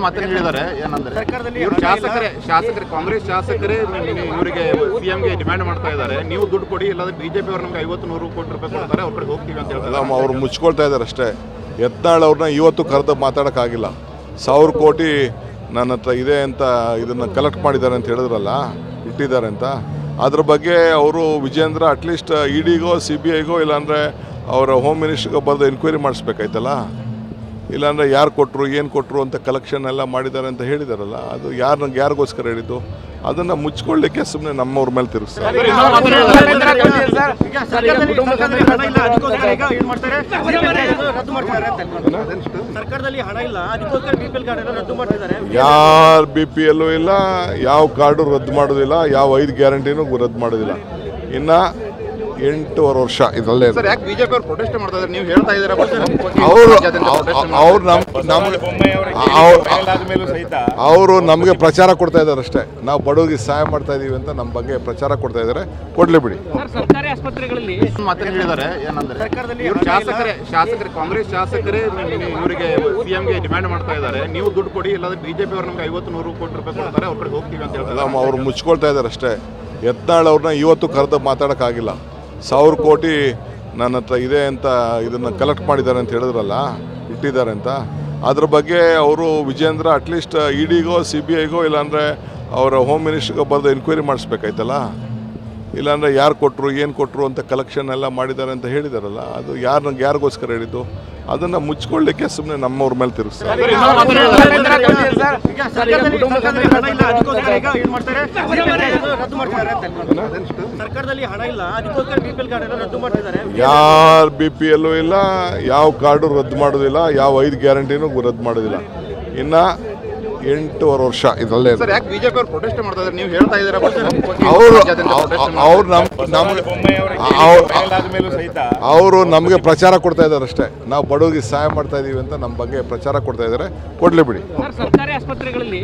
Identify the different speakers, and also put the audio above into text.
Speaker 1: ಮಾತನ್ನು ಹೇಳಿದ್ದಾರೆ ಏನಂದ್ರೆ ಇವರು ಶಾಸಕರೇ ಕಾಂಗ್ರೆಸ್ ಶಾಸಕರೇ ಇವರಿಗೆ ಸಿಎಂಗೆ ಡಿಮ್ಯಾಂಡ್ ಮಾಡ್ತಾ ಇದ್ದಾರೆ, ನೀವು ದುಡ್ಡು ಕೊಡಿ ಇಲ್ಲಾಂದ್ರೆ ಬಿಜೆಪಿ ಅವರು ನಮ್ಗೆ 50-100 ಕೋಟಿ ರೂಪಾಯಿ ಕೊಡ್ತಾರೆ, ಅವ್ರ ಕಡೆ ಹೋಗ್ತೀವಿ ಅಂತ ಹೇಳ್ತಾರೆ.
Speaker 2: ಅವ್ರು ಮುಚ್ಕೊಳ್ತಾ ಇದ್ದಾರೆ ಅಷ್ಟೇ. ಯತ್ನಾಳ್ ಅವ್ರನ್ನ ಇವತ್ತು ಕರೆದು ಮಾತಾಡೋಕ್ಕಾಗಿಲ್ಲ. 1000 ಕೋಟಿ ನನ್ನ ಹತ್ರ ಇದೆ ಅಂತ ಇದನ್ನು ಕಲೆಕ್ಟ್ ಮಾಡಿದ್ದಾರೆ ಅಂತ ಹೇಳಿದ್ರಲ್ಲ, ಇಟ್ಟಿದ್ದಾರೆ ಅಂತ. ಅದ್ರ ಬಗ್ಗೆ ಅವರು ವಿಜೇಂದ್ರ ಅಟ್ಲೀಸ್ಟ್ ಇಡಿಗೋ CBIಗೋ ಇಲ್ಲಾಂದರೆ ಅವರ ಹೋಮ್ ಮಿನಿಸ್ಟ್ರಿಗೋ ಬರೆದು ಎನ್ಕ್ವೈರಿ ಮಾಡಿಸ್ಬೇಕಾಯ್ತಲ್ಲ. ಇಲ್ಲಾಂದರೆ ಯಾರು ಕೊಟ್ಟರು ಏನು ಕೊಟ್ಟರು ಅಂತ ಕಲೆಕ್ಷನ್ ಎಲ್ಲ ಮಾಡಿದ್ದಾರೆ ಅಂತ ಹೇಳಿದಾರಲ್ಲ, ಅದು ಯಾರಿಗೋಸ್ಕರ ಹೇಳಿದ್ದು? ಅದನ್ನು ಮುಚ್ಕೊಳ್ಳಿಕ್ಕೆ ಸುಮ್ಮನೆ ನಮ್ಮವ್ರ ಮೇಲೆ ತಿರುಗಿಸ್ತಾರೆ. ಯಾರು BPL ಇಲ್ಲ, ಯಾವ ಕಾರ್ಡು ರದ್ದು ಮಾಡೋದಿಲ್ಲ, ಯಾವ 5 ಗ್ಯಾರಂಟಿನೂ ರದ್ದು ಮಾಡೋದಿಲ್ಲ. ಇನ್ನು 8.5 ವರ್ಷ ಇದರಲ್ಲೇ
Speaker 1: ಬಿಜೆಪಿ ಅವರು ಪ್ರೊಟೆಸ್ಟ್ ಮಾಡ್ತಾ ಇದ್ದಾರೆ, ನೀವು ಹೇಳ್ತಾ ಇದ್ದೀರಾ
Speaker 2: ಅವರು ನಮಗೆ ಪ್ರಚಾರ ಕೊಡ್ತಾ ಇದ್ದಾರೆ ಅಷ್ಟೇ. ನಾವು ಬಡವರಿಗೆ ಸಹಾಯ ಮಾಡ್ತಾ ಇದೀವಿ ಅಂತ ನಮ್ಮ ಬಗ್ಗೆ ಪ್ರಚಾರ ಕೊಡ್ತಾ ಇದ್ದಾರೆ, ಕೊಡ್ಲಿ ಬಿಡಿ.
Speaker 3: ಸರ್ಕಾರಿ ಆಸ್ಪತ್ರೆಗಳಲ್ಲಿ
Speaker 1: ಮಾತನ್ನು ಹೇಳಿದ್ದಾರೆ ಏನಂದ್ರೆ ಇವರು ಶಾಸಕರೇ ಕಾಂಗ್ರೆಸ್ ಶಾಸಕರೇ ಇವರಿಗೆ ಸಿಎಂಗೆ ಡಿಮ್ಯಾಂಡ್ ಮಾಡ್ತಾ ಇದ್ದಾರೆ, ನೀವು ದುಡ್ಡು ಕೊಡಿ ಇಲ್ಲಾಂದ್ರೆ ಬಿಜೆಪಿ ಅವರು ನಮ್ಗೆ 50-100 ಕೋಟಿ ರೂಪಾಯಿ ಕೊಡ್ತಾರೆ, ಅವ್ರ ಕಡೆ ಹೋಗ್ತೀವಿ ಅಂತ ಹೇಳ್ತಾರೆ.
Speaker 2: ಅವ್ರು ಮುಚ್ಕೊಳ್ತಾ ಇದ್ದಾರೆ ಅಷ್ಟೇ. ಯತ್ನಾಳ್ ಅವ್ರನ್ನ ಇವತ್ತು ಕರೆದು ಮಾತಾಡೋಕ್ಕಾಗಿಲ್ಲ. 1000 ಕೋಟಿ ನನ್ನ ಹತ್ರ ಇದೆ ಅಂತ ಇದನ್ನು ಕಲೆಕ್ಟ್ ಮಾಡಿದ್ದಾರೆ ಅಂತ ಹೇಳಿದ್ರಲ್ಲ, ಇಟ್ಟಿದ್ದಾರೆ ಅಂತ. ಅದ್ರ ಬಗ್ಗೆ ಅವರು ವಿಜೇಂದ್ರ ಅಟ್ಲೀಸ್ಟ್ ಇಡಿಗೋ CBIಗೋ ಇಲ್ಲಾಂದರೆ ಅವರ ಹೋಮ್ ಮಿನಿಸ್ಟ್ರಿಗೋ ಬರೆದು ಎನ್ಕ್ವೈರಿ ಮಾಡಿಸ್ಬೇಕಾಯ್ತಲ್ಲ. ಇಲ್ಲಾಂದರೆ ಯಾರು ಕೊಟ್ಟರು ಏನು ಕೊಟ್ಟರು ಅಂತ ಕಲೆಕ್ಷನ್ ಎಲ್ಲ ಮಾಡಿದ್ದಾರೆ ಅಂತ ಹೇಳಿದಾರಲ್ಲ, ಅದು ಯಾರಿಗೋಸ್ಕರ ಹೇಳಿದ್ದು? ಅದನ್ನು ಮುಚ್ಕೊಳ್ಳಿಕ್ಕೆ ಸುಮ್ಮನೆ ನಮ್ಮವ್ರ ಮೇಲೆ ತಿರುಗಿಸ್ತಾರೆ. ಯಾರು BPL ಇಲ್ಲ, ಯಾವ ಕಾರ್ಡು ರದ್ದು ಮಾಡೋದಿಲ್ಲ, ಯಾವ 5 ಗ್ಯಾರಂಟಿನೂ ರದ್ದು ಮಾಡೋದಿಲ್ಲ. ಇನ್ನು 8.5 ವರ್ಷ ಇದರಲ್ಲೇ
Speaker 1: ಬಿಜೆಪಿ ಅವರು ಪ್ರೊಟೆಸ್ಟ್ ಮಾಡ್ತಾ ಇದ್ದಾರೆ, ನೀವು ಹೇಳ್ತಾ ಇದ್ದೀರಾ
Speaker 2: ಅವರು ನಮಗೆ ಪ್ರಚಾರ ಕೊಡ್ತಾ ಇದ್ದಾರೆ ಅಷ್ಟೇ. ನಾವು ಬಡವರಿಗೆ ಸಹಾಯ ಮಾಡ್ತಾ ಇದೀವಿ ಅಂತ ನಮ್ಮ ಬಗ್ಗೆ ಪ್ರಚಾರ ಕೊಡ್ತಾ ಇದ್ದಾರೆ, ಕೊಡ್ಲಿ ಬಿಡಿ.
Speaker 3: ಸರ್ಕಾರಿ ಆಸ್ಪತ್ರೆಗಳಲ್ಲಿ